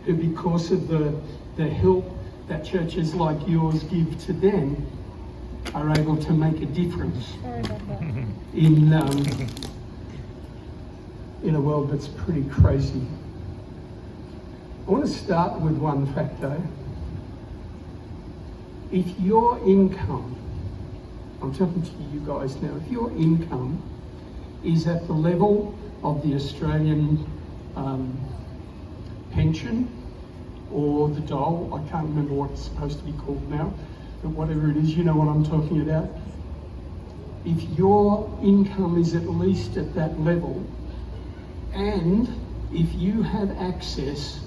who, because of the help that churches like yours give to them, are able to make a difference in a world that's pretty crazy. I want to start with one fact though. If your income, I'm talking to you guys now, if your income is at the level of the Australian pension or the dole, I can't remember what it's supposed to be called now, but whatever it is, you know what I'm talking about. If your income is at least at that level, and if you have access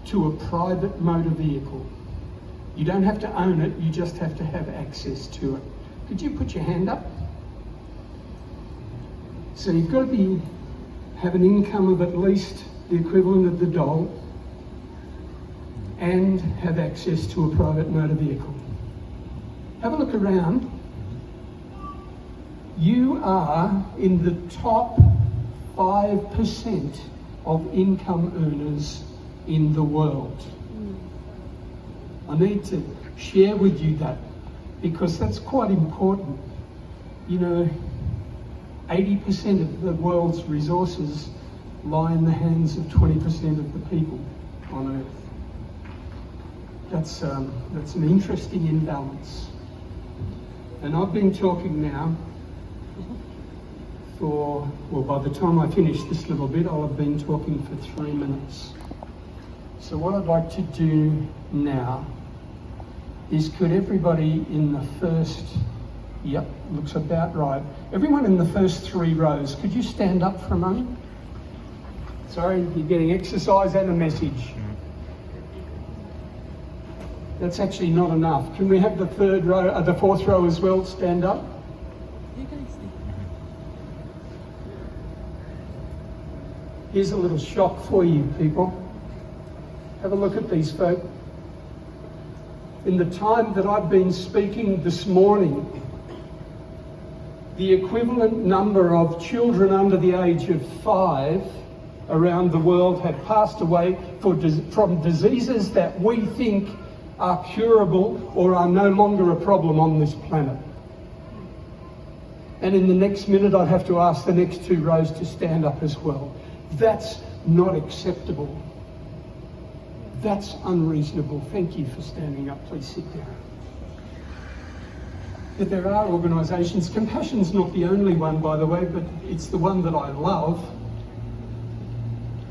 to a private motor vehicle, you don't have to own it, you just have to have access to it. Could you put your hand up? So you've got to have an income of at least the equivalent of the dole and have access to a private motor vehicle. Have a look around. You are in the top 5% of income earners in the world. I need to share with you that because that's quite important. You know, 80% of the world's resources lie in the hands of 20% of the people on Earth. That's an interesting imbalance. And I've been talking now for, well, by the time I finish this little bit, I'll have been talking for 3 minutes. So what I'd like to do now is, could everybody in the first, yep, looks about right. Everyone in the first 3 rows, could you stand up for a moment? Sorry, you're getting exercise and a message. That's actually not enough. Can we have the 4th row as well stand up? Here's a little shock for you people. Have a look at these folk. In the time that I've been speaking this morning, the equivalent number of children under the age of 5 around the world have passed away from diseases that we think are curable or are no longer a problem on this planet. And in the next minute, I'd have to ask the next 2 rows to stand up as well. That's not acceptable. That's unreasonable. Thank you for standing up. Please sit down. But there are organisations, Compassion's not the only one, by the way, but it's the one that I love.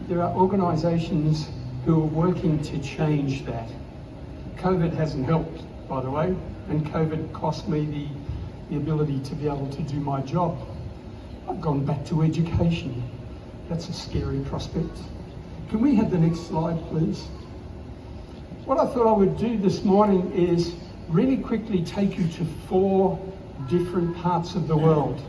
There are organisations who are working to change that. COVID hasn't helped, by the way, and COVID cost me the ability to be able to do my job. I've gone back to education. That's a scary prospect. Can we have the next slide, please? What I thought I would do this morning is really quickly take you to 4 different parts of the world.